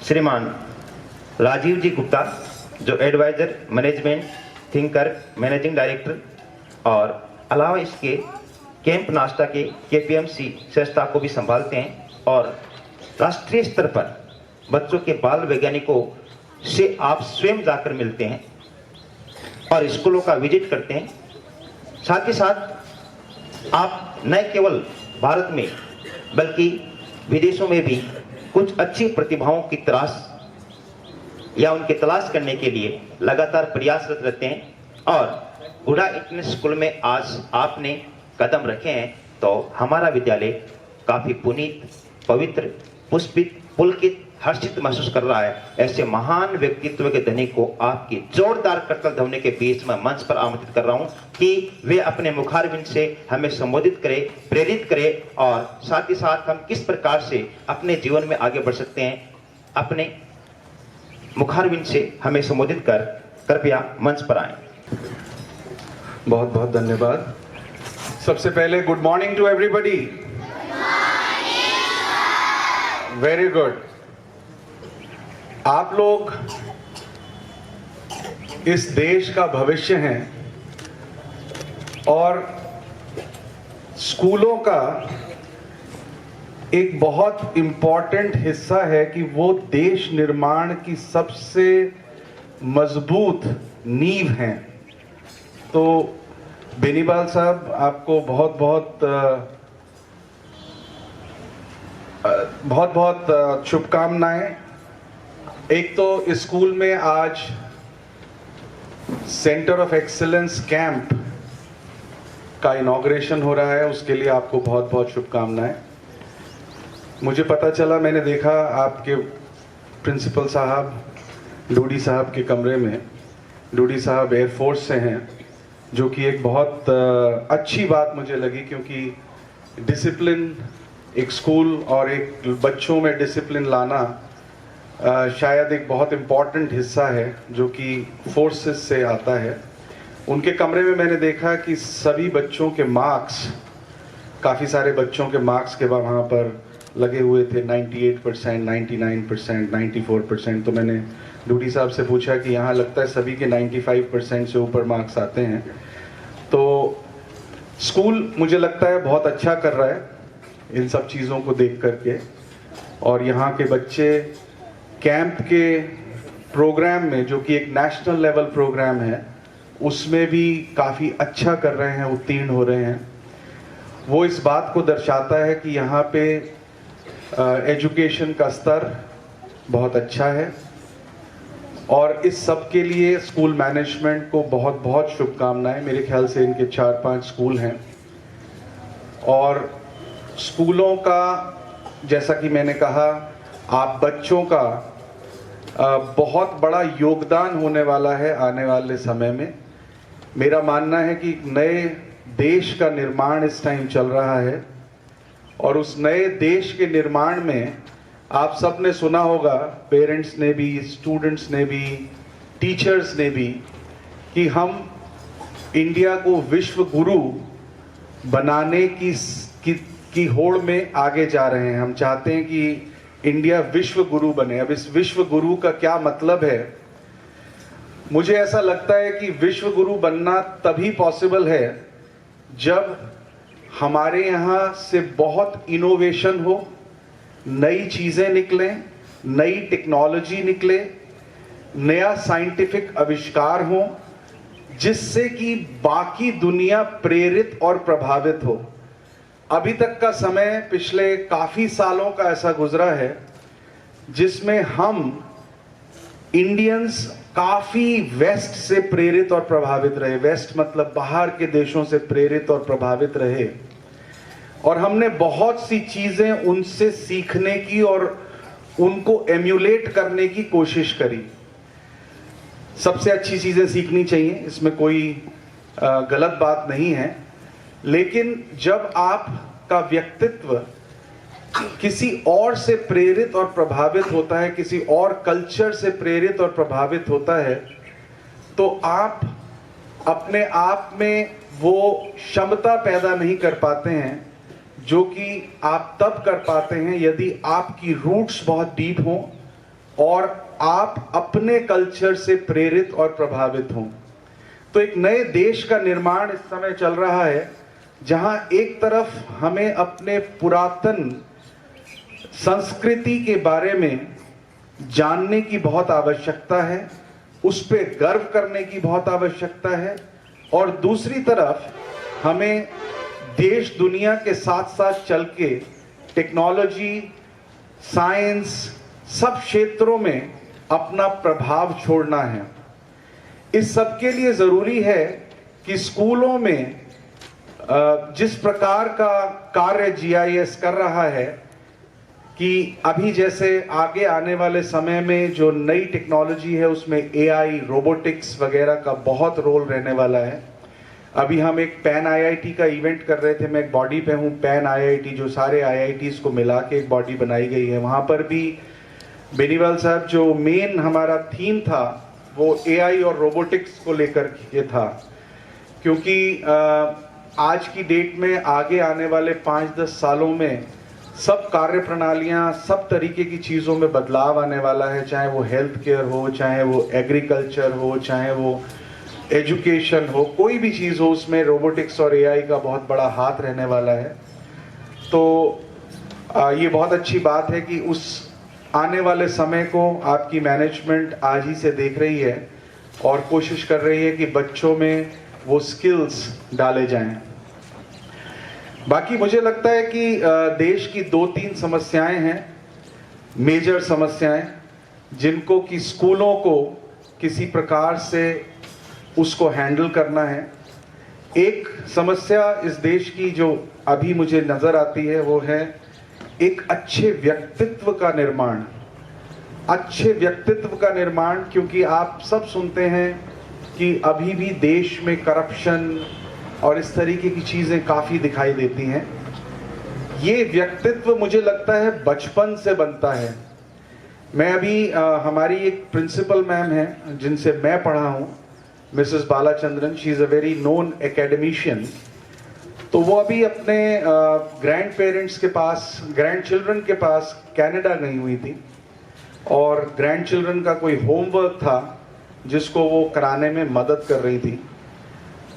श्रीमान राजीव जी गुप्ता, जो adviser management thinker managing director और अलावा इसके कैंप नाश्ता के KPMC संस्था को भी संभालते हैं और राष्ट्रीय स्तर पर बच्चों के बाल वैज्ञानिकों से आप स्वयं जाकर मिलते हैं और स्कूलों का विजिट करते हैं। साथ ही साथ आप न केवल भारत में बल्कि विदेशों में भी कुछ अच्छी प्रतिभाओं की तलाश या उनकी तलाश करने के लिए लगातार प्रयासरत रहते हैं और हुडा इंटरनेशनल स्कूल में आज आपने कदम रखे हैं तो हमारा विद्यालय काफी पुनीत, पवित्र, पुष्पित, पुलकित, हर्षित महसूस कर रहा है। ऐसे महान व्यक्तित्व के धनी को आपकी जोरदार करतल ध्वनि के बीच में मंच पर आमंत्रित कर रहा हूं कि वे अपने मुखारबिंद से हमें संबोधित करें, प्रेरित करें और साथ ही साथ हम किस प्रकार से अपने जीवन में आगे बढ़ सकते हैं, अपने मुखारबिंद से हमें संबोधित कर कृपया मंच पर आएं। बहुत बहुत धन्यवाद। सबसे पहले good morning to everybody. Very good. आप लोग इस देश का भविष्य हैं और स्कूलों का एक बहुत इंपॉर्टेंट हिस्सा है कि वो देश निर्माण की सबसे मजबूत नींव हैं। तो बेनीवाल साहब, आपको बहुत बहुत शुभकामनाएं। एक तो स्कूल में आज सेंटर ऑफ एक्सीलेंस कैंप का इनॉग्रेशन हो रहा है, उसके लिए आपको बहुत बहुत शुभकामनाएं। मुझे पता चला, मैंने देखा आपके प्रिंसिपल साहब डूडी साहब के कमरे में, डूडी साहब एयरफोर्स से हैं, जो कि एक बहुत अच्छी बात मुझे लगी, क्योंकि डिसिप्लिन, एक स्कूल और एक बच्चों में डिसिप्लिन लाना शायद एक बहुत इम्पॉर्टेंट हिस्सा है जो कि फोर्सेस से आता है। उनके कमरे में मैंने देखा कि सभी बच्चों के मार्क्स, काफ़ी सारे बच्चों के मार्क्स के वहाँ पर लगे हुए थे, 98%, 99%, 94%। तो मैंने डूडी साहब से पूछा कि यहाँ लगता है सभी के 95% से ऊपर मार्क्स आते हैं। तो स्कूल मुझे लगता है बहुत अच्छा कर रहा है इन सब चीज़ों को देख करके, और यहाँ के बच्चे कैंप के प्रोग्राम में, जो कि एक नेशनल लेवल प्रोग्राम है, उसमें भी काफ़ी अच्छा कर रहे हैं, उत्तीर्ण हो रहे हैं। वो इस बात को दर्शाता है कि यहाँ पे एजुकेशन का स्तर बहुत अच्छा है और इस सब के लिए स्कूल मैनेजमेंट को बहुत बहुत शुभकामनाएं। मेरे ख्याल से इनके 4-5 स्कूल हैं और स्कूलों का, जैसा कि मैंने कहा, आप बच्चों का बहुत बड़ा योगदान होने वाला है आने वाले समय में। मेरा मानना है कि नए देश का निर्माण इस टाइम चल रहा है और उस नए देश के निर्माण में आप सब ने सुना होगा, पेरेंट्स ने भी, स्टूडेंट्स ने भी, टीचर्स ने भी, कि हम इंडिया को विश्व गुरु बनाने की होड़ में आगे जा रहे हैं। हम चाहते हैं कि इंडिया विश्व गुरु बने। अब इस विश्व गुरु का क्या मतलब है? मुझे ऐसा लगता है कि विश्व गुरु बनना तभी पॉसिबल है जब हमारे यहाँ से बहुत इनोवेशन हो, नई चीज़ें निकलें, नई टेक्नोलॉजी निकले, नया साइंटिफिक आविष्कार हो, जिससे कि बाकी दुनिया प्रेरित और प्रभावित हो। अभी तक का समय पिछले काफ़ी सालों का ऐसा गुजरा है जिसमें हम इंडियंस काफ़ी वेस्ट से प्रेरित और प्रभावित रहे। वेस्ट मतलब बाहर के देशों से प्रेरित और प्रभावित रहे और हमने बहुत सी चीज़ें उनसे सीखने की और उनको एम्यूलेट करने की कोशिश करी। सबसे अच्छी चीज़ें सीखनी चाहिए, इसमें कोई गलत बात नहीं है, लेकिन जब आपका व्यक्तित्व किसी और से प्रेरित और प्रभावित होता है, किसी और कल्चर से प्रेरित और प्रभावित होता है, तो आप अपने आप में वो क्षमता पैदा नहीं कर पाते हैं जो कि आप तब कर पाते हैं यदि आपकी रूट्स बहुत डीप हों, और आप अपने कल्चर से प्रेरित और प्रभावित हों। तो एक नए देश का निर्माण इस समय चल रहा है, जहां एक तरफ हमें अपने पुरातन संस्कृति के बारे में जानने की बहुत आवश्यकता है, उस पे गर्व करने की बहुत आवश्यकता है, और दूसरी तरफ हमें देश दुनिया के साथ साथ चल के टेक्नोलॉजी, साइंस, सब क्षेत्रों में अपना प्रभाव छोड़ना है। इस सब के लिए ज़रूरी है कि स्कूलों में जिस प्रकार का कार्य GIS कर रहा है, कि अभी जैसे आगे आने वाले समय में जो नई टेक्नोलॉजी है उसमें AI, रोबोटिक्स वगैरह का बहुत रोल रहने वाला है। अभी हम एक पैन IIT का इवेंट कर रहे थे, मैं एक बॉडी पे हूँ, पैन IIT, जो सारे IITs को मिला के एक बॉडी बनाई गई है। वहाँ पर भी बेनीवाल साहब, जो मेन हमारा थीम था वो AI और रोबोटिक्स को लेकर के था, क्योंकि आज की डेट में आगे आने वाले 5-10 सालों में सब कार्य प्रणालियाँ, सब तरीके की चीज़ों में बदलाव आने वाला है, चाहे वो हेल्थ केयर हो, चाहे वो एग्रीकल्चर हो, चाहे वो एजुकेशन हो, कोई भी चीज़ हो, उसमें रोबोटिक्स और AI का बहुत बड़ा हाथ रहने वाला है। तो ये बहुत अच्छी बात है कि उस आने वाले समय को आपकी मैनेजमेंट आज ही से देख रही है और कोशिश कर रही है कि बच्चों में वो स्किल्स डाले जाएं। बाकी मुझे लगता है कि देश की 2-3 समस्याएं हैं, मेजर समस्याएं, जिनको कि स्कूलों को किसी प्रकार से उसको हैंडल करना है। एक समस्या इस देश की जो अभी मुझे नज़र आती है वो है एक अच्छे व्यक्तित्व का निर्माण। अच्छे व्यक्तित्व का निर्माण, क्योंकि आप सब सुनते हैं कि अभी भी देश में करप्शन और इस तरीके की चीज़ें काफ़ी दिखाई देती हैं। ये व्यक्तित्व मुझे लगता है बचपन से बनता है। मैं अभी हमारी एक प्रिंसिपल मैम है जिनसे मैं पढ़ा हूँ, Mrs Balachandran, she is a very known academician. तो वो अभी अपने ग्रैंड पेरेंट्स के पास, ग्रैंड चिल्ड्रन के पास कनाडा गई हुई थी, और ग्रैंड चिल्ड्रन का कोई होमवर्क था जिसको वो कराने में मदद कर रही थी।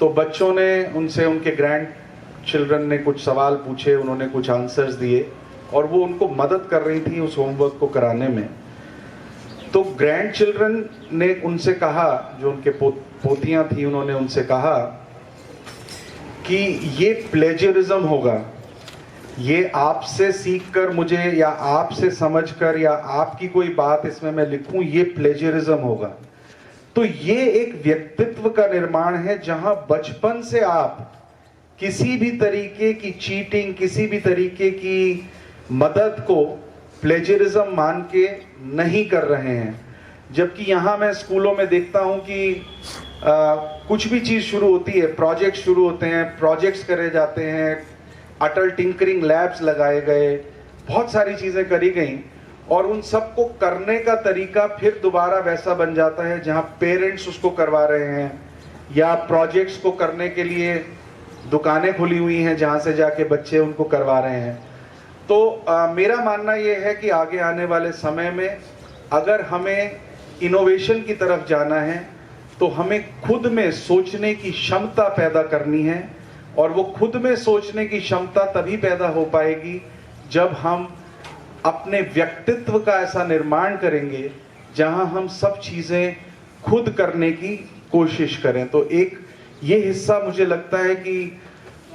तो बच्चों ने उनसे, उनके ग्रैंड चिल्ड्रन ने कुछ सवाल पूछे, उन्होंने कुछ आंसर्स दिए और वो उनको मदद कर रही थी उस होमवर्क को कराने में। तो ग्रैंड चिल्ड्रन ने उनसे कहा, जो उनके पोतियां थी, उन्होंने उनसे कहा कि ये प्लेजरिज्म होगा, ये आपसे सीखकर मुझे या आपसे समझकर या आपकी कोई बात इसमें मैं लिखूं, ये प्लेजरिज्म होगा। तो ये एक व्यक्तित्व का निर्माण है जहां बचपन से आप किसी भी तरीके की चीटिंग, किसी भी तरीके की मदद को प्लेजरिज्म मान के नहीं कर रहे हैं। जबकि यहाँ मैं स्कूलों में देखता हूँ कि कुछ भी चीज़ शुरू होती है, प्रोजेक्ट शुरू होते हैं, प्रोजेक्ट्स करे जाते हैं, अटल टिंकरिंग लैब्स लगाए गए, बहुत सारी चीज़ें करी गई, और उन सबको करने का तरीका फिर दोबारा वैसा बन जाता है जहाँ पेरेंट्स उसको करवा रहे हैं, या प्रोजेक्ट्स को करने के लिए दुकानें खुली हुई हैं जहाँ से जाके बच्चे उनको करवा रहे हैं। तो मेरा मानना ये है कि आगे आने वाले समय में अगर हमें इनोवेशन की तरफ जाना है तो हमें खुद में सोचने की क्षमता पैदा करनी है, और वो खुद में सोचने की क्षमता तभी पैदा हो पाएगी जब हम अपने व्यक्तित्व का ऐसा निर्माण करेंगे जहां हम सब चीज़ें खुद करने की कोशिश करें। तो एक ये हिस्सा मुझे लगता है कि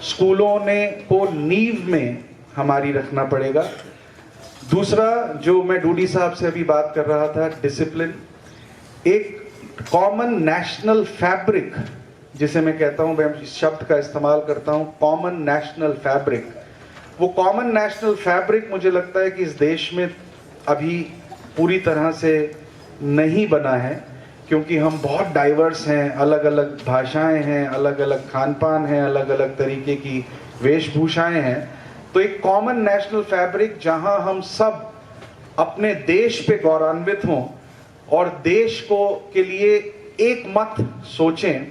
स्कूलों ने को नींव में हमारी रखना पड़ेगा। दूसरा, जो मैं डूडी साहब से अभी बात कर रहा था, डिसिप्लिन, एक कॉमन नेशनल फैब्रिक जिसे मैं कहता हूँ, मैं इस शब्द का इस्तेमाल करता हूँ, कॉमन नेशनल फैब्रिक। वो कॉमन नेशनल फैब्रिक मुझे लगता है कि इस देश में अभी पूरी तरह से नहीं बना है, क्योंकि हम बहुत डाइवर्स हैं, अलग अलग भाषाएं हैं, अलग अलग खान पान हैं, अलग अलग तरीके की वेशभूषाएं हैं। तो एक कॉमन नेशनल फैब्रिक जहां हम सब अपने देश पे गौरवान्वित हों और देश को के लिए एक मत सोचें,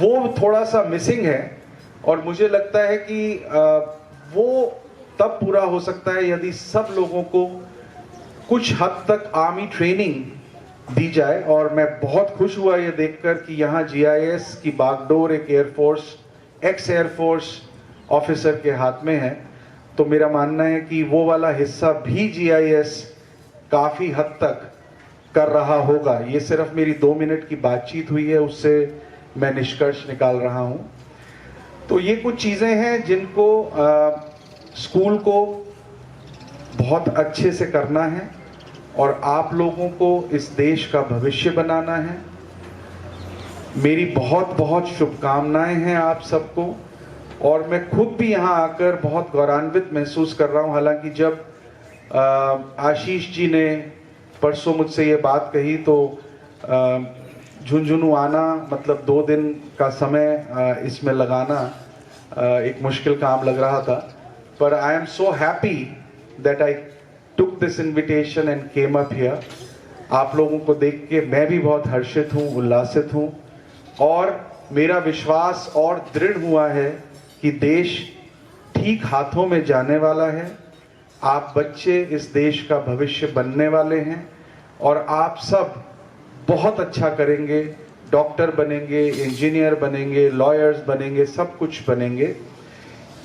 वो थोड़ा सा मिसिंग है। और मुझे लगता है कि वो तब पूरा हो सकता है यदि सब लोगों को कुछ हद तक आर्मी ट्रेनिंग दी जाए। और मैं बहुत खुश हुआ ये देखकर कि यहाँ GIS की बागडोर एक एक्स एयरफोर्स ऑफिसर के हाथ में है। तो मेरा मानना है कि वो वाला हिस्सा भी GIS काफ़ी हद तक कर रहा होगा। ये सिर्फ मेरी 2 मिनट की बातचीत हुई है, उससे मैं निष्कर्ष निकाल रहा हूँ। तो ये कुछ चीज़ें हैं जिनको स्कूल को बहुत अच्छे से करना है और आप लोगों को इस देश का भविष्य बनाना है। मेरी बहुत बहुत शुभकामनाएं हैं आप सबको। और मैं खुद भी यहाँ आकर बहुत गौरवान्वित महसूस कर रहा हूँ। हालांकि जब आशीष जी ने परसों मुझसे ये बात कही तो झुंझुनू आना, मतलब 2 दिन का समय इसमें लगाना एक मुश्किल काम लग रहा था। पर I am so happy that I took this invitation and came up here। आप लोगों को देख के मैं भी बहुत हर्षित हूँ, उल्लासित हूँ और मेरा विश्वास और दृढ़ हुआ है कि देश ठीक हाथों में जाने वाला है। आप बच्चे इस देश का भविष्य बनने वाले हैं और आप सब बहुत अच्छा करेंगे, डॉक्टर बनेंगे, इंजीनियर बनेंगे, लॉयर्स बनेंगे, सब कुछ बनेंगे।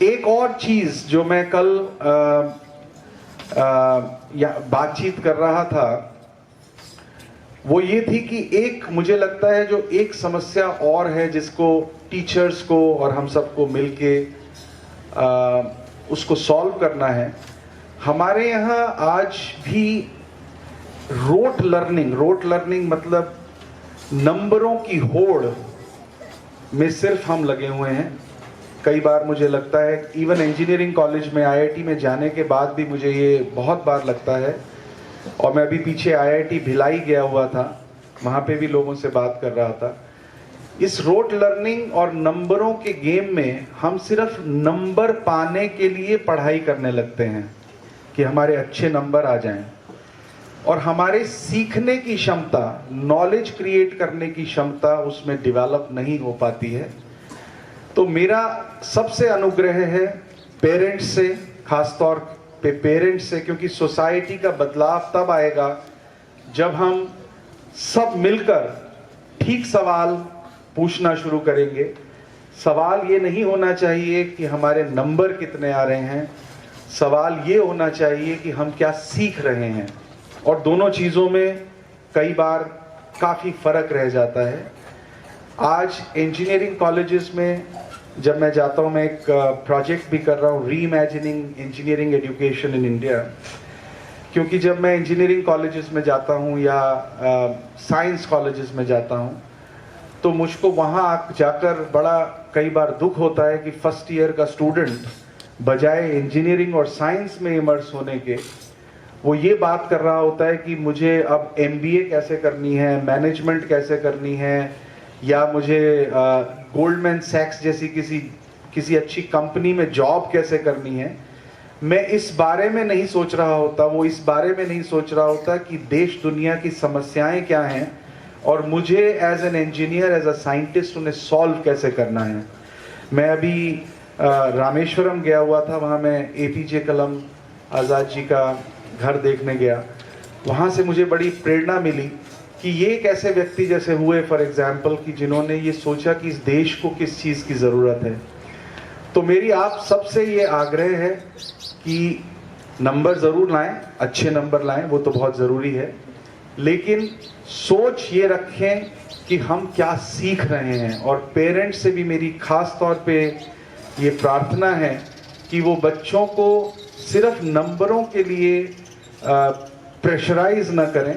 एक और चीज़ जो मैं कल बातचीत कर रहा था वो ये थी कि एक मुझे लगता है जो एक समस्या और है जिसको टीचर्स को और हम सबको मिलके उसको सॉल्व करना है। हमारे यहाँ आज भी रोट लर्निंग मतलब नंबरों की होड़ में सिर्फ हम लगे हुए हैं। कई बार मुझे लगता है इवन इंजीनियरिंग कॉलेज में IIT में जाने के बाद भी मुझे ये बहुत बार लगता है। और मैं अभी पीछे IIT भिलाई गया हुआ था, वहाँ पे भी लोगों से बात कर रहा था। इस रोट लर्निंग और नंबरों के गेम में हम सिर्फ नंबर पाने के लिए पढ़ाई करने लगते हैं कि हमारे अच्छे नंबर आ जाएं, और हमारे सीखने की क्षमता, नॉलेज क्रिएट करने की क्षमता उसमें डेवलप नहीं हो पाती है। तो मेरा सबसे अनुग्रह है पेरेंट्स से, खासतौर पे पेरेंट्स से, क्योंकि सोसाइटी का बदलाव तब आएगा जब हम सब मिलकर ठीक सवाल पूछना शुरू करेंगे। सवाल ये नहीं होना चाहिए कि हमारे नंबर कितने आ रहे हैं, सवाल ये होना चाहिए कि हम क्या सीख रहे हैं। और दोनों चीज़ों में कई बार काफ़ी फ़र्क रह जाता है। आज इंजीनियरिंग कॉलेजेस में जब मैं जाता हूँ, मैं एक प्रोजेक्ट भी कर रहा हूँ, reimagining engineering education in India. क्योंकि जब मैं इंजीनियरिंग कॉलेजेस में जाता हूँ या साइंस कॉलेजेस में जाता हूँ तो मुझको वहाँ जाकर बड़ा कई बार दुख होता है कि फर्स्ट ईयर का स्टूडेंट बजाय इंजीनियरिंग और साइंस में इमर्स होने के वो ये बात कर रहा होता है कि मुझे अब MBA कैसे करनी है, मैनेजमेंट कैसे करनी है, या मुझे गोल्डमैन सैक्स जैसी किसी अच्छी कंपनी में जॉब कैसे करनी है। मैं इस बारे में नहीं सोच रहा होता, वो इस बारे में नहीं सोच रहा होता कि देश दुनिया की समस्याएं क्या हैं और मुझे as an engineer, as a scientist उन्हें सॉल्व कैसे करना है। मैं अभी रामेश्वरम गया हुआ था, वहाँ मैं APJ कलाम आज़ाद जी का घर देखने गया। वहाँ से मुझे बड़ी प्रेरणा मिली कि ये एक ऐसे व्यक्ति जैसे हुए फॉर एग्जाम्पल कि जिन्होंने ये सोचा कि इस देश को किस चीज़ की ज़रूरत है। तो मेरी आप सबसे ये आग्रह है कि नंबर ज़रूर लाएं, अच्छे नंबर लाएं, वो तो बहुत ज़रूरी है, लेकिन सोच ये रखें कि हम क्या सीख रहे हैं। और पेरेंट्स से भी मेरी खास तौर पे ये प्रार्थना है कि वो बच्चों को सिर्फ नंबरों के लिए प्रेशराइज न करें,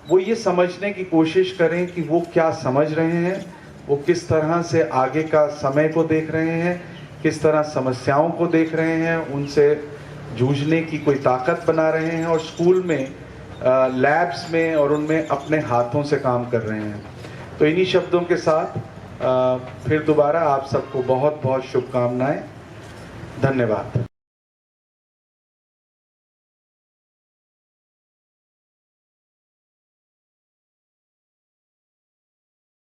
वो ये समझने की कोशिश करें कि वो क्या समझ रहे हैं, वो किस तरह से आगे का समय को देख रहे हैं, किस तरह समस्याओं को देख रहे हैं, उनसे जूझने की कोई ताकत बना रहे हैं और स्कूल में लैब्स में और उनमें अपने हाथों से काम कर रहे हैं। तो इन्हीं शब्दों के साथ फिर दोबारा आप सबको बहुत बहुत शुभकामनाएं। धन्यवाद।